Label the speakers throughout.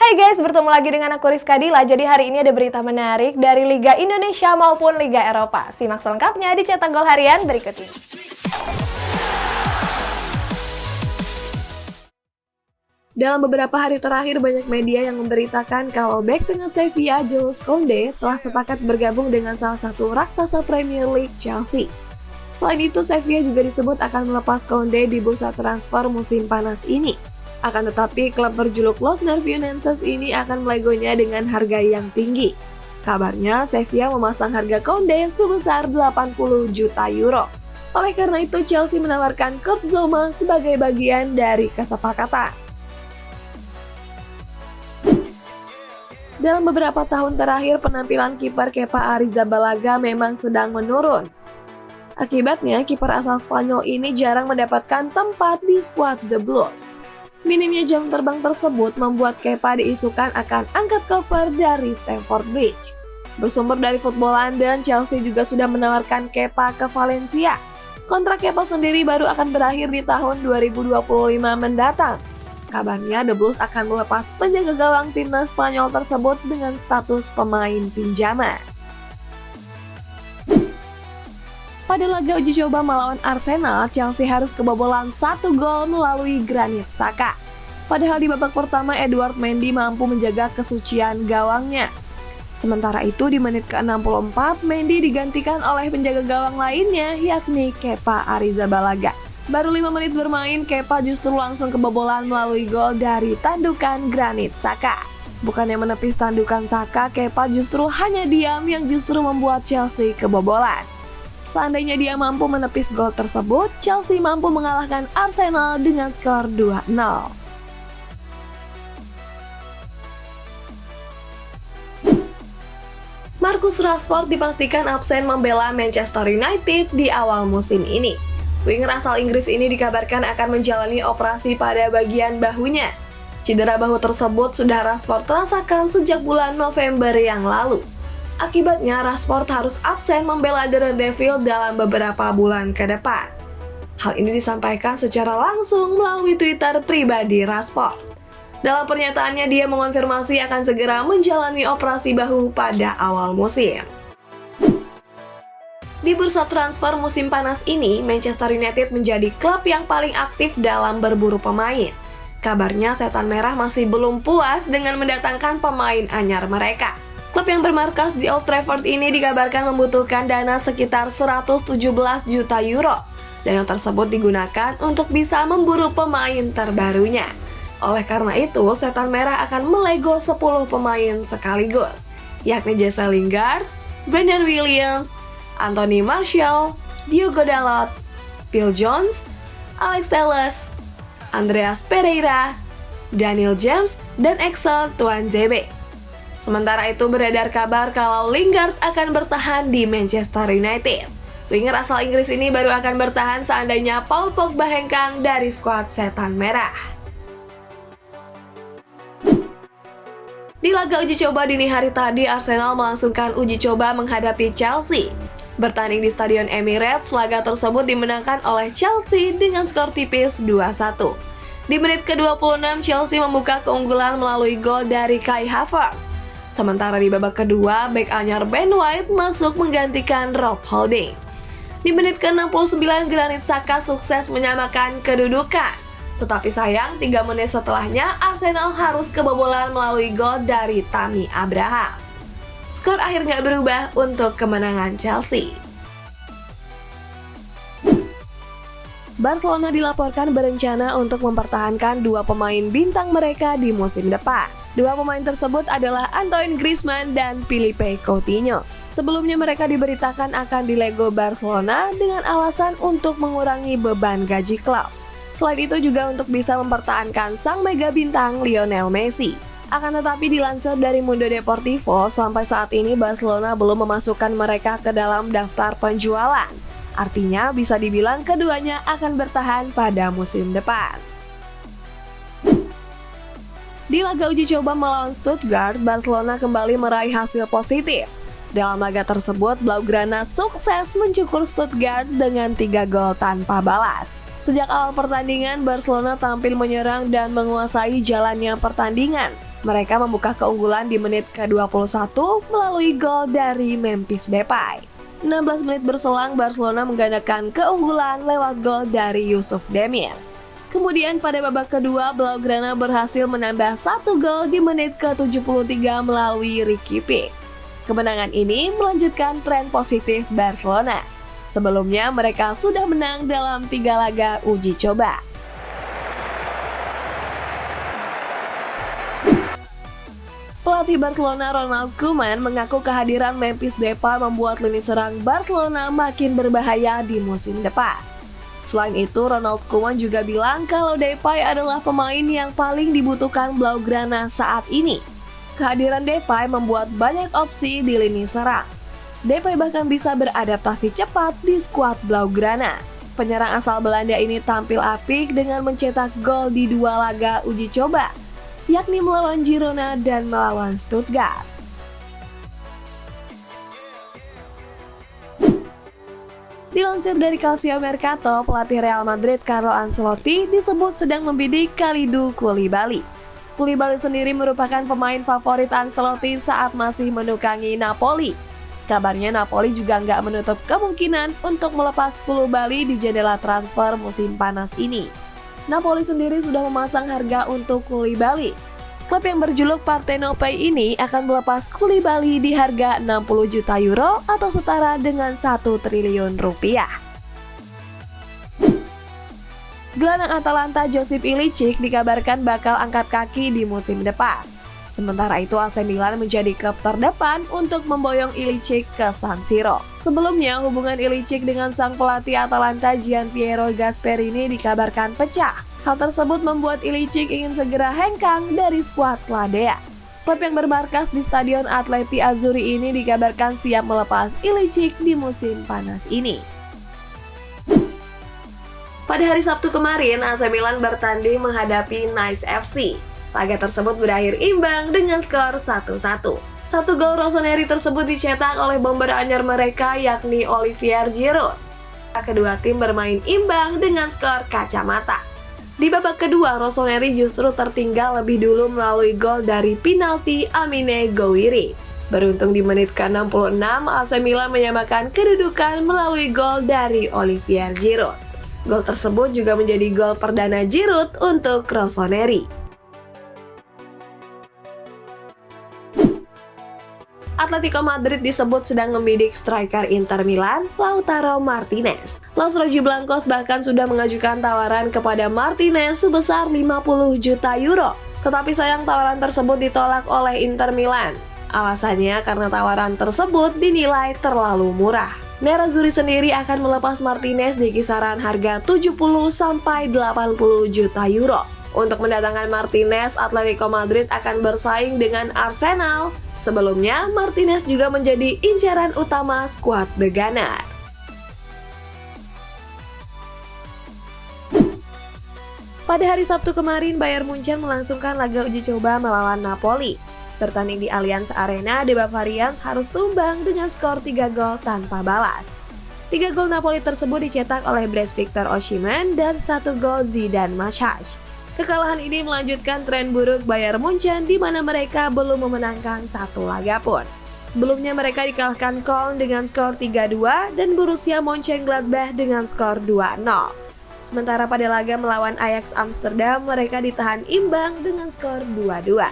Speaker 1: Hai guys, bertemu lagi dengan aku Rizka Dila. Jadi hari ini ada berita menarik dari Liga Indonesia maupun Liga Eropa. Simak selengkapnya di Cetak Gol Harian berikut ini. Dalam beberapa hari terakhir, banyak media yang memberitakan kalau bek tengah Sevilla Jules Koundé telah sepakat bergabung dengan salah satu raksasa Premier League, Chelsea. Selain itu, Sevilla juga disebut akan melepas Koundé di bursa transfer musim panas ini. Akan tetapi, klub berjuluk Los Nervionenses ini akan melegonya dengan harga yang tinggi. Kabarnya, Sevilla memasang harga Koundé sebesar 80 juta euro. Oleh karena itu, Chelsea menawarkan Kurt Zouma sebagai bagian dari kesepakatan. Dalam beberapa tahun terakhir, penampilan kiper Kepa Arrizabalaga memang sedang menurun. Akibatnya, kiper asal Spanyol ini jarang mendapatkan tempat di skuad The Blues. Minimnya jam terbang tersebut membuat Kepa diisukan akan angkat koper dari Stamford Bridge. Bersumber dari Football London, Chelsea juga sudah menawarkan Kepa ke Valencia. Kontrak Kepa sendiri baru akan berakhir di tahun 2025 mendatang. Kabarnya The Blues akan melepas penjaga gawang timnas Spanyol tersebut dengan status pemain pinjaman. Pada laga uji coba melawan Arsenal, Chelsea harus kebobolan 1 gol melalui Granit Xhaka. Padahal di babak pertama, Edouard Mendy mampu menjaga kesucian gawangnya. Sementara itu di menit ke-64, Mendy digantikan oleh penjaga gawang lainnya, yakni Kepa Arrizabalaga. Baru 5 menit bermain, Kepa justru langsung kebobolan melalui gol dari tandukan Granit Xhaka. Bukannya menepis tandukan Xhaka, Kepa justru hanya diam yang justru membuat Chelsea kebobolan. Seandainya dia mampu menepis gol tersebut, Chelsea mampu mengalahkan Arsenal dengan skor 2-0. Marcus Rashford dipastikan absen membela Manchester United di awal musim ini. Winger asal Inggris ini dikabarkan akan menjalani operasi pada bagian bahunya. Cedera bahu tersebut sudah Rashford rasakan sejak bulan November yang lalu. Akibatnya, Rashford harus absen membela The Red Devil dalam beberapa bulan ke depan. Hal ini disampaikan secara langsung melalui Twitter pribadi Rashford. Dalam pernyataannya, dia mengonfirmasi akan segera menjalani operasi bahu pada awal musim. Di bursa transfer musim panas ini, Manchester United menjadi klub yang paling aktif dalam berburu pemain. Kabarnya, Setan Merah masih belum puas dengan mendatangkan pemain anyar mereka. Klub yang bermarkas di Old Trafford ini dikabarkan membutuhkan dana sekitar 117 juta euro. Dana tersebut digunakan untuk bisa memburu pemain terbarunya. Oleh karena itu, Setan Merah akan melego 10 pemain sekaligus, yakni Jesse Lingard, Brandon Williams, Anthony Martial, Diogo Dalot, Phil Jones, Alex Telles, Andreas Pereira, Daniel James, dan Axel Tuanzebe. Sementara itu beredar kabar kalau Lingard akan bertahan di Manchester United. Winger asal Inggris ini baru akan bertahan seandainya Paul Pogba hengkang dari skuad Setan Merah. Di laga uji coba dini hari tadi, Arsenal melangsungkan uji coba menghadapi Chelsea. Bertanding di Stadion Emirates, laga tersebut dimenangkan oleh Chelsea dengan skor tipis 2-1. Di menit ke-26, Chelsea membuka keunggulan melalui gol dari Kai Havertz. Sementara di babak kedua, bek anyar Ben White masuk menggantikan Rob Holding. Di menit ke-69, Granit Xhaka sukses menyamakan kedudukan. Tetapi sayang, 3 menit setelahnya, Arsenal harus kebobolan melalui gol dari Tammy Abraham. Skor akhir nggak berubah untuk kemenangan Chelsea. Barcelona dilaporkan berencana untuk mempertahankan 2 pemain bintang mereka di musim depan. 2 pemain tersebut adalah Antoine Griezmann dan Philippe Coutinho. Sebelumnya mereka diberitakan akan dilego Barcelona dengan alasan untuk mengurangi beban gaji klub. Selain itu juga untuk bisa mempertahankan sang mega bintang Lionel Messi. Akan tetapi dilansir dari Mundo Deportivo, sampai saat ini Barcelona belum memasukkan mereka ke dalam daftar penjualan. Artinya bisa dibilang keduanya akan bertahan pada musim depan. Di laga uji coba melawan Stuttgart, Barcelona kembali meraih hasil positif. Dalam laga tersebut, Blaugrana sukses mencukur Stuttgart dengan 3 gol tanpa balas. Sejak awal pertandingan, Barcelona tampil menyerang dan menguasai jalannya pertandingan. Mereka membuka keunggulan di menit ke-21 melalui gol dari Memphis Depay. 16 menit berselang, Barcelona menggandakan keunggulan lewat gol dari Yusuf Demir. Kemudian pada babak kedua, Blaugrana berhasil menambah 1 gol di menit ke-73 melalui Ricky Pick. Kemenangan ini melanjutkan tren positif Barcelona. Sebelumnya mereka sudah menang dalam 3 laga uji coba. Pelatih Barcelona Ronald Koeman mengaku kehadiran Memphis Depay membuat lini serang Barcelona makin berbahaya di musim depan. Selain itu, Ronald Koeman juga bilang kalau Depay adalah pemain yang paling dibutuhkan Blaugrana saat ini. Kehadiran Depay membuat banyak opsi di lini serang. Depay bahkan bisa beradaptasi cepat di skuad Blaugrana. Penyerang asal Belanda ini tampil apik dengan mencetak gol di 2 laga uji coba, yakni melawan Girona dan melawan Stuttgart. Dilansir dari Calcio Mercato, pelatih Real Madrid Carlo Ancelotti disebut sedang membidik Kalidou Koulibaly. Koulibaly sendiri merupakan pemain favorit Ancelotti saat masih menukangi Napoli. Kabarnya Napoli juga nggak menutup kemungkinan untuk melepas Koulibaly di jendela transfer musim panas ini. Napoli sendiri sudah memasang harga untuk Koulibaly. Klub yang berjuluk Partenopei ini akan melepas Koulibaly di harga 60 juta euro atau setara dengan 1 triliun rupiah. Gelandang Atalanta Josip Ilicic dikabarkan bakal angkat kaki di musim depan. Sementara itu AC Milan menjadi klub terdepan untuk memboyong Ilicic ke San Siro. Sebelumnya hubungan Ilicic dengan sang pelatih Atalanta Gianpiero Gasperini dikabarkan pecah. Hal tersebut membuat Ilicic ingin segera hengkang dari skuad Ladea. Klub yang bermarkas di Stadion Atleti Azzurri ini dikabarkan siap melepas Ilicic di musim panas ini. Pada hari Sabtu kemarin, AC Milan bertanding menghadapi Nice FC. Laga tersebut berakhir imbang dengan skor 1-1. 1 gol Rossoneri tersebut dicetak oleh bomber anyar mereka yakni Olivier Giroud. Kedua tim bermain imbang dengan skor kacamata. Di babak kedua, Rossoneri justru tertinggal lebih dulu melalui gol dari penalti Amine Gouiri. Beruntung di menit ke-66, AC Milan menyamakan kedudukan melalui gol dari Olivier Giroud. Gol tersebut juga menjadi gol perdana Giroud untuk Rossoneri. Atletico Madrid disebut sedang membidik striker Inter Milan, Lautaro Martinez. Los Rojiblancos bahkan sudah mengajukan tawaran kepada Martinez sebesar 50 juta euro. Tetapi sayang tawaran tersebut ditolak oleh Inter Milan. Alasannya karena tawaran tersebut dinilai terlalu murah. Nerazzurri sendiri akan melepas Martinez di kisaran harga 70-80 juta euro. Untuk mendatangkan Martinez, Atletico Madrid akan bersaing dengan Arsenal. Sebelumnya, Martinez juga menjadi incaran utama skuad The Gunners. Pada hari Sabtu kemarin, Bayern Munchen melangsungkan laga uji coba melawan Napoli. Bertanding di Allianz Arena, The Bavarians harus tumbang dengan skor 3 gol tanpa balas. 3 gol Napoli tersebut dicetak oleh Blaise Victor Osimhen dan 1 gol Zidane Machac. Kekalahan ini melanjutkan tren buruk Bayern Munchen di mana mereka belum memenangkan 1 laga pun. Sebelumnya mereka dikalahkan Köln dengan skor 3-2 dan Borussia Mönchengladbach dengan skor 2-0. Sementara pada laga melawan Ajax Amsterdam mereka ditahan imbang dengan skor 2-2.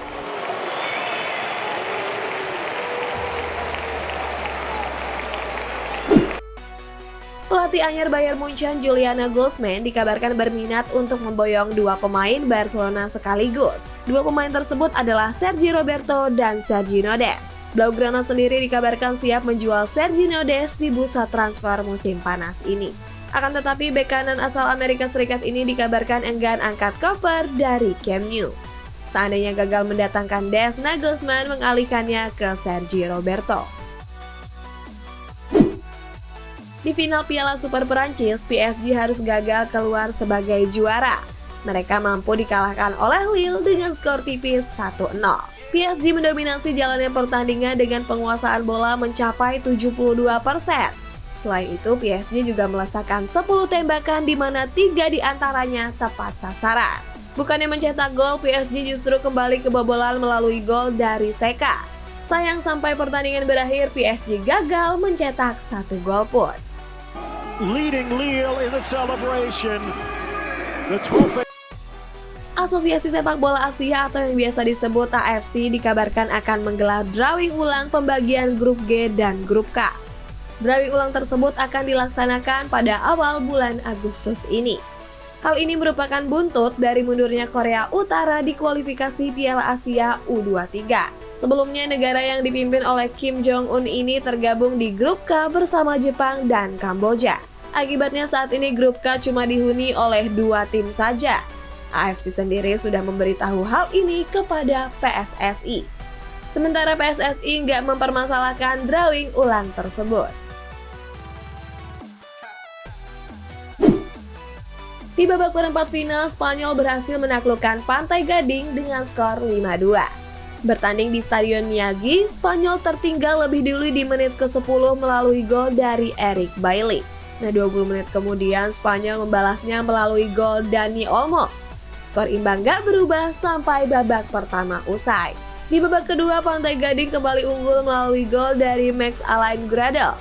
Speaker 1: Pelatih anyar Bayern Munchen Julian Nagelsmann dikabarkan berminat untuk memboyong 2 pemain Barcelona sekaligus. 2 pemain tersebut adalah Sergio Roberto dan Sergiño Dest. Blaugrana sendiri dikabarkan siap menjual Sergiño Dest di bursa transfer musim panas ini. Akan tetapi bek kanan asal Amerika Serikat ini dikabarkan enggan angkat koper dari Camp Nou. Seandainya gagal mendatangkan Dest, Nagelsmann mengalihkannya ke Sergio Roberto. Di final Piala Super Perancis, PSG harus gagal keluar sebagai juara. Mereka mampu dikalahkan oleh Lille dengan skor tipis 1-0. PSG mendominasi jalannya pertandingan dengan penguasaan bola mencapai 72%. Selain itu, PSG juga melesakkan 10 tembakan di mana 3 diantaranya tepat sasaran. Bukannya mencetak gol, PSG justru kembali kebobolan melalui gol dari Seka. Sayang sampai pertandingan berakhir, PSG gagal mencetak 1 gol pun.
Speaker 2: Leading Lille in the celebration. The trophy.
Speaker 1: Asosiasi Sepak Bola Asia atau yang biasa disebut AFC dikabarkan akan menggelar drawing ulang pembagian grup G dan grup K. Drawing ulang tersebut akan dilaksanakan pada awal bulan Agustus ini. Hal ini merupakan buntut dari mundurnya Korea Utara di kualifikasi Piala Asia U23. Sebelumnya negara yang dipimpin oleh Kim Jong-un ini tergabung di grup K bersama Jepang dan Kamboja. Akibatnya saat ini grup K cuma dihuni oleh 2 tim saja. AFC sendiri sudah memberitahu hal ini kepada PSSI. Sementara PSSI nggak mempermasalahkan drawing ulang tersebut. Di babak perempat final, Spanyol berhasil menaklukkan Pantai Gading dengan skor 5-2. Bertanding di Stadion Miyagi, Spanyol tertinggal lebih dulu di menit ke-10 melalui gol dari Eric Bailly. Nah, 20 menit kemudian Spanyol membalasnya melalui gol Dani Olmo. Skor imbang gak berubah sampai babak pertama usai. Di babak kedua, Pantai Gading kembali unggul melalui gol dari Max Alain Gradel.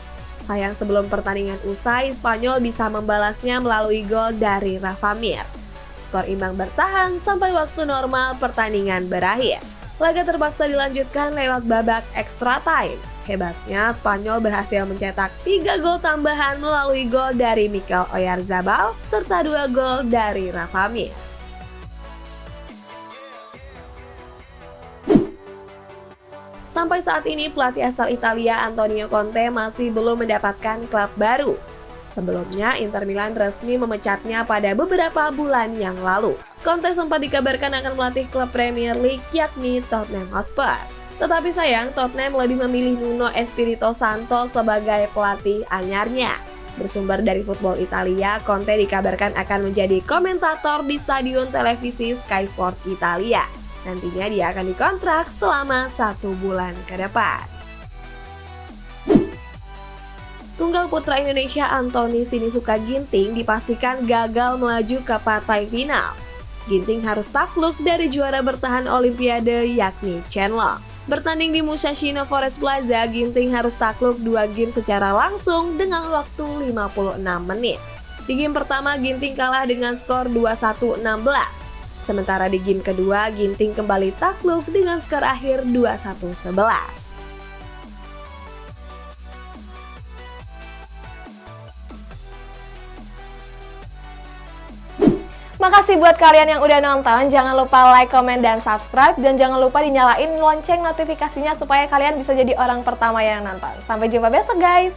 Speaker 1: Sayang sebelum pertandingan usai, Spanyol bisa membalasnya melalui gol dari Rafa Mir. Skor imbang bertahan sampai waktu normal pertandingan berakhir. Laga terpaksa dilanjutkan lewat babak extra time. Hebatnya, Spanyol berhasil mencetak 3 gol tambahan melalui gol dari Mikel Oyarzabal serta 2 gol dari Rafa Mir. Sampai saat ini pelatih asal Italia Antonio Conte masih belum mendapatkan klub baru. Sebelumnya Inter Milan resmi memecatnya pada beberapa bulan yang lalu. Conte sempat dikabarkan akan melatih klub Premier League yakni Tottenham Hotspur. Tetapi sayang Tottenham lebih memilih Nuno Espirito Santo sebagai pelatih anyarnya. Bersumber dari Football Italia, Conte dikabarkan akan menjadi komentator di stadion televisi Sky Sport Italia. Nantinya dia akan dikontrak selama 1 bulan ke depan. Tunggal putra Indonesia Anthony Sinisuka Ginting dipastikan gagal melaju ke partai final. Ginting harus takluk dari juara bertahan Olimpiade yakni Chen Long. Bertanding di Musashino Forest Plaza, Ginting harus takluk 2 game secara langsung dengan waktu 56 menit. Di game pertama, Ginting kalah dengan skor 21-16. Sementara di game kedua, Ginting kembali takluk dengan skor akhir 21-11.
Speaker 3: Makasih buat kalian yang udah nonton, jangan lupa like, komen, dan subscribe. Dan jangan lupa dinyalain lonceng notifikasinya supaya kalian bisa jadi orang pertama yang nonton. Sampai jumpa besok guys!